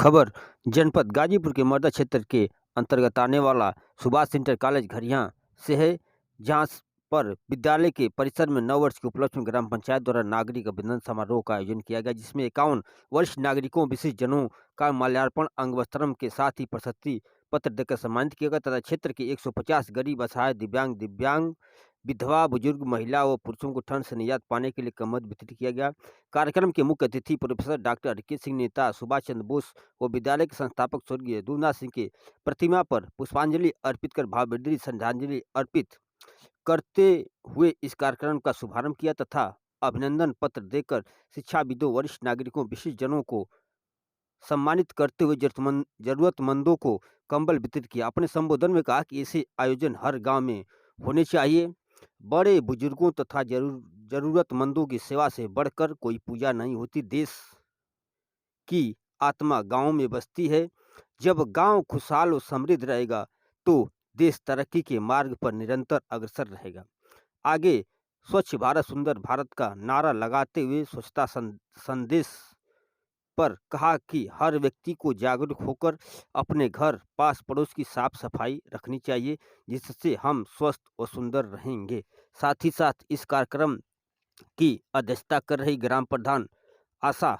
खबर जनपद गाजीपुर के मर्दा क्षेत्र के अंतर्गत आने वाला सुभाष इंटर कॉलेज घरियां से है, जहां पर विद्यालय के परिसर में नव वर्ष के उपलक्ष्य में ग्राम पंचायत द्वारा नागरिक अभिनंदन समारोह का आयोजन किया गया, जिसमें 51 वरिष्ठ नागरिकों विशिष्ट जनों का माल्यार्पण अंग वस्त्रम के साथ ही प्रशस्ति पत्र देकर सम्मानित किया गया तथा क्षेत्र के 150 गरीब असहाय दिव्यांग विधवा बुजुर्ग महिला व पुरुषों को ठंड से निजात पाने के लिए कम्बल वितरित किया गया। कार्यक्रम के मुख्य अतिथि प्रोफेसर डॉक्टर हरकिशोर सिंह, नेता सुभाष चंद्र बोस व विद्यालय के संस्थापक स्वर्गीय दूधनाथ सिंह के प्रतिमा पर पुष्पांजलि अर्पित कर भावभीनी श्रद्धांजलि अर्पित करते हुए इस कार्यक्रम का शुभारंभ किया तथा अभिनंदन पत्र देकर शिक्षाविदों, वरिष्ठ नागरिकों, विशिष्ट जनों को सम्मानित करते हुए जरूरतमंदों को कंबल वितरित किया। अपने संबोधन में कहा कि ऐसे आयोजन हर गांव में होने चाहिए। बड़े बुजुर्गों तथा जरूरतमंदों की सेवा से बढ़कर कोई पूजा नहीं होती। देश की आत्मा गांव में बसती है। जब गांव खुशहाल और समृद्ध रहेगा तो देश तरक्की के मार्ग पर निरंतर अग्रसर रहेगा। आगे स्वच्छ भारत सुंदर भारत का नारा लगाते हुए स्वच्छता संदेश पर कहा कि हर व्यक्ति को जागरूक होकर अपने घर, पास पड़ोस की साफ सफाई रखनी चाहिए, जिससे हम स्वस्थ और सुंदर रहेंगे। साथ ही साथ इस कार्यक्रम की अध्यक्षता कर रही ग्राम प्रधान आशा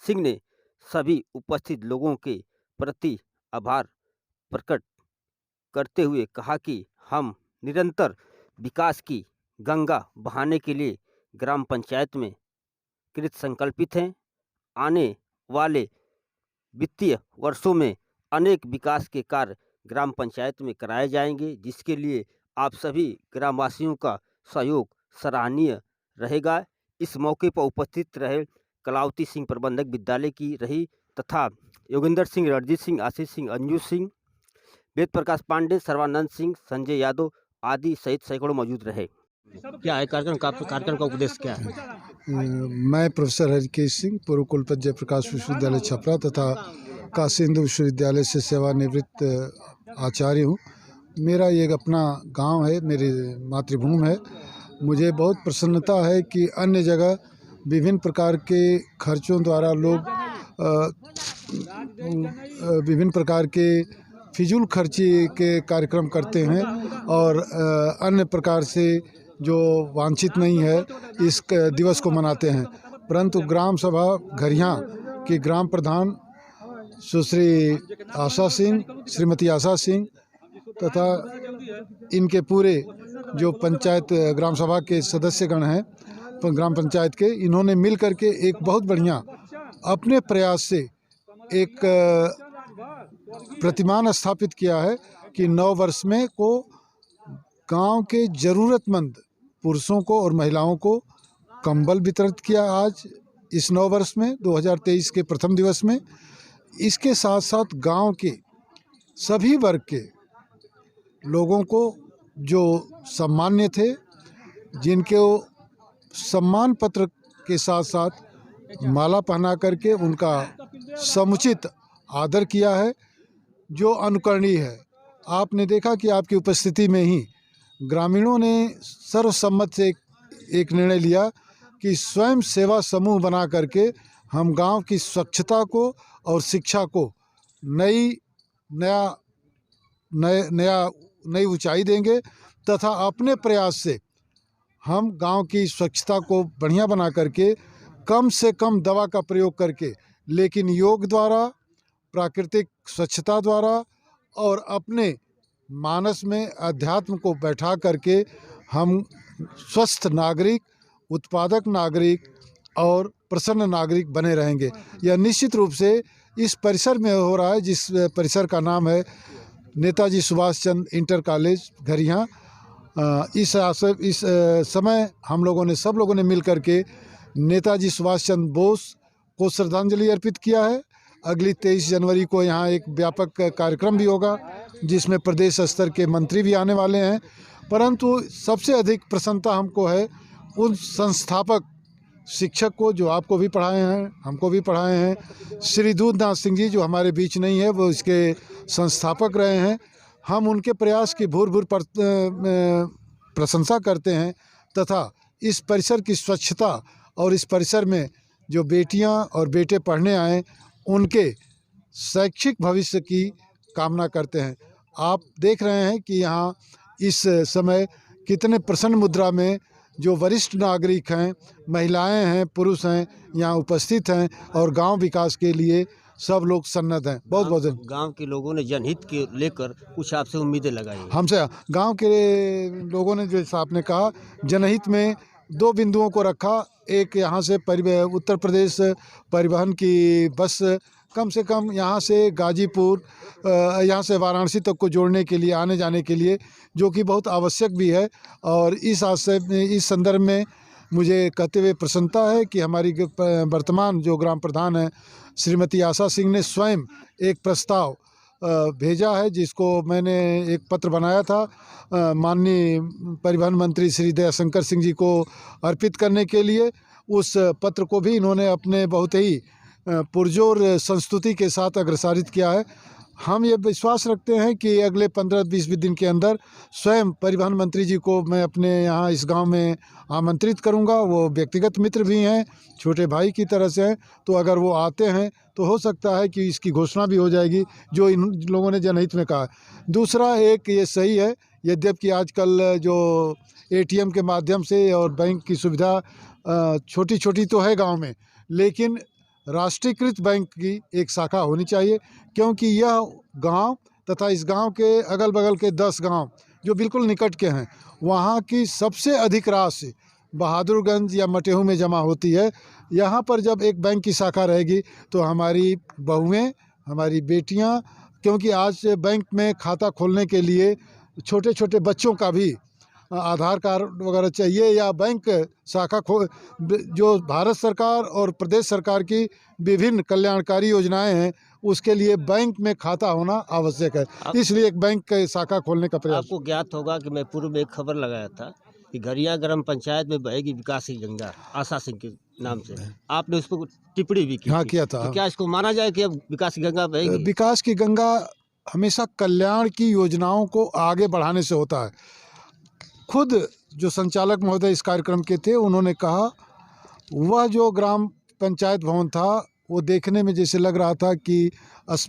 सिंह ने सभी उपस्थित लोगों के प्रति आभार प्रकट करते हुए कहा कि हम निरंतर विकास की गंगा बहाने के लिए ग्राम पंचायत में कृत संकल्पित हैं। आने वाले वित्तीय वर्षों में अनेक विकास के कार्य ग्राम पंचायत में कराए जाएंगे, जिसके लिए आप सभी ग्रामवासियों का सहयोग सराहनीय रहेगा। इस मौके पर उपस्थित रहे कलावती सिंह प्रबंधक विद्यालय की रही तथा योगेंद्र सिंह, रणजीत सिंह, आशीष सिंह, अंजू सिंह, वेद प्रकाश पांडे, सर्वानंद सिंह, संजय यादव आदि सहित सैकड़ों मौजूद रहे। क्या है कार्यक्रम का उद्देश्य क्या है? मैं प्रोफेसर हरकिशोर सिंह, पूर्व कुलपति जयप्रकाश विश्वविद्यालय छपरा तथा काशी हिंदू विश्वविद्यालय से सेवानिवृत्त आचार्य हूँ। मेरा ये अपना गांव है, मेरी मातृभूमि है। मुझे बहुत प्रसन्नता है कि अन्य जगह विभिन्न प्रकार के खर्चों द्वारा लोग विभिन्न प्रकार के फिजूल खर्ची के कार्यक्रम करते हैं और अन्य प्रकार से जो वांछित नहीं है इस दिवस को मनाते हैं, परंतु ग्राम सभा घरियां की ग्राम प्रधान सुश्री आशा सिंह, श्रीमती आशा सिंह तथा इनके पूरे जो पंचायत ग्राम सभा के सदस्यगण हैं ग्राम पंचायत के, इन्होंने मिल करके एक बहुत बढ़िया अपने प्रयास से एक प्रतिमान स्थापित किया है कि नव वर्ष में को गांव के ज़रूरतमंद पुरुषों को और महिलाओं को कंबल वितरित किया आज इस नव वर्ष में 2023 के प्रथम दिवस में। इसके साथ साथ गांव के सभी वर्ग के लोगों को जो सम्मान्य थे, जिनको सम्मान पत्र के साथ साथ माला पहना करके उनका समुचित आदर किया है, जो अनुकरणीय है। आपने देखा कि आपकी उपस्थिति में ही ग्रामीणों ने सर्वसम्मत से एक निर्णय लिया कि स्वयं सेवा समूह बना करके हम गांव की स्वच्छता को और शिक्षा को नई ऊंचाई देंगे तथा अपने प्रयास से हम गांव की स्वच्छता को बढ़िया बना करके कम से कम दवा का प्रयोग करके, लेकिन योग द्वारा, प्राकृतिक स्वच्छता द्वारा और अपने मानस में अध्यात्म को बैठा करके हम स्वस्थ नागरिक, उत्पादक नागरिक और प्रसन्न नागरिक बने रहेंगे। यह निश्चित रूप से इस परिसर में हो रहा है, जिस परिसर का नाम है नेताजी सुभाष चंद्र इंटर कॉलेज घरियां। इस समय हम लोगों ने सब लोगों ने मिल करके नेताजी सुभाष चंद्र बोस को श्रद्धांजलि अर्पित किया है। अगली 23 जनवरी को यहाँ एक व्यापक कार्यक्रम भी होगा, जिसमें प्रदेश स्तर के मंत्री भी आने वाले हैं। परंतु सबसे अधिक प्रसन्नता हमको है उन संस्थापक शिक्षक को जो आपको भी पढ़ाए हैं, हमको भी पढ़ाए हैं, श्री दूधनाथ सिंह जी जो हमारे बीच नहीं है, वो इसके संस्थापक रहे हैं। हम उनके प्रयास की भूर प्रशंसा करते हैं तथा इस परिसर की स्वच्छता और इस परिसर में जो बेटियां और बेटे पढ़ने आए उनके शैक्षिक भविष्य की कामना करते हैं। आप देख रहे हैं कि यहाँ इस समय कितने प्रसन्न मुद्रा में जो वरिष्ठ नागरिक हैं, महिलाएं हैं, पुरुष हैं, यहाँ उपस्थित हैं और गांव विकास के लिए सब लोग सन्नद्ध हैं। बहुत बहुत धन्यवाद। गांव के लोगों ने जनहित के लेकर कुछ आपसे उम्मीदें लगाई हैं। हमसे गांव के लोगों ने, जैसा आपने कहा, जनहित में 2 बिंदुओं को रखा। एक यहाँ से उत्तर प्रदेश परिवहन की बस कम से कम यहाँ से गाजीपुर, यहाँ से वाराणसी तक को जोड़ने के लिए, आने जाने के लिए, जो कि बहुत आवश्यक भी है। और इस संदर्भ में मुझे कहते हुए प्रसन्नता है कि हमारी वर्तमान जो ग्राम प्रधान हैं श्रीमती आशा सिंह ने स्वयं एक प्रस्ताव भेजा है, जिसको मैंने एक पत्र बनाया था माननीय परिवहन मंत्री श्री दयाशंकर सिंह जी को अर्पित करने के लिए। उस पत्र को भी इन्होंने अपने बहुत ही पुरजोर संस्तुति के साथ अग्रसारित किया है। हम ये विश्वास रखते हैं कि अगले 15-20 दिन के अंदर स्वयं परिवहन मंत्री जी को मैं अपने यहाँ इस गांव में आमंत्रित करूंगा। वो व्यक्तिगत मित्र भी हैं, छोटे भाई की तरह से हैं, तो अगर वो आते हैं तो हो सकता है कि इसकी घोषणा भी हो जाएगी जो इन लोगों ने जनहित में कहा। दूसरा, एक ये सही है, यद्यपि आजकल जो ATM के माध्यम से और बैंक की सुविधा छोटी छोटी तो है गाँव में, लेकिन राष्ट्रीयकृत बैंक की एक शाखा होनी चाहिए, क्योंकि यह गांव तथा इस गांव के अगल बगल के 10 गांव जो बिल्कुल निकट के हैं, वहां की सबसे अधिक राशि बहादुरगंज या मटेहू में जमा होती है। यहां पर जब एक बैंक की शाखा रहेगी तो हमारी बहुएं, हमारी बेटियां, क्योंकि आज बैंक में खाता खोलने के लिए छोटे छोटे बच्चों का भी आधार कार्ड वगैरह चाहिए, या बैंक शाखा जो भारत सरकार और प्रदेश सरकार की विभिन्न कल्याणकारी योजनाएं हैं, उसके लिए बैंक में खाता होना आवश्यक है। इसलिए एक बैंक शाखा खोलने का प्रयास। आपको ज्ञात होगा कि मैं पूर्व में एक खबर लगाया था कि घरिया ग्राम पंचायत में बहेगी विकास की गंगा, आशा सिंह के नाम से। आपने उस पर टिप्पणी भी की। हाँ, थी। किया था। तो क्या इसको माना जाए कि अब विकास की गंगा बहेगी? विकास की गंगा हमेशा कल्याण की योजनाओं को आगे बढ़ाने से होता है। खुद जो संचालक महोदय इस कार्यक्रम के थे, उन्होंने कहा वह जो ग्राम पंचायत भवन था वो देखने में जैसे लग रहा था कि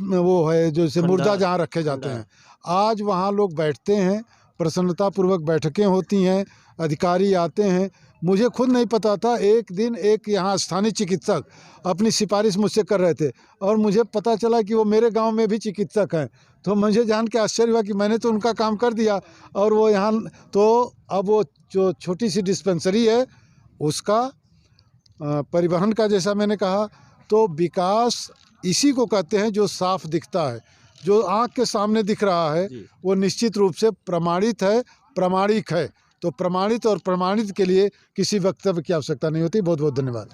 वो है जैसे मुर्दा जहाँ रखे जाते हैं। आज वहाँ लोग बैठते हैं, प्रसन्नतापूर्वक बैठकें होती हैं, अधिकारी आते हैं। मुझे खुद नहीं पता था, एक दिन एक यहाँ स्थानीय चिकित्सक अपनी सिफारिश मुझसे कर रहे थे और मुझे पता चला कि वो मेरे गांव में भी चिकित्सक हैं। तो मुझे जान के आश्चर्य हुआ कि मैंने तो उनका काम कर दिया और वो यहाँ, तो अब वो जो छोटी सी डिस्पेंसरी है उसका परिवहन का, जैसा मैंने कहा, तो विकास इसी को कहते हैं जो साफ दिखता है, जो आँख के सामने दिख रहा है वो निश्चित रूप से प्रमाणित है, प्रामाणिक है। तो प्रमाणित और प्रमाणित के लिए किसी वक्तव्य की आवश्यकता नहीं होती। बहुत बहुत धन्यवाद।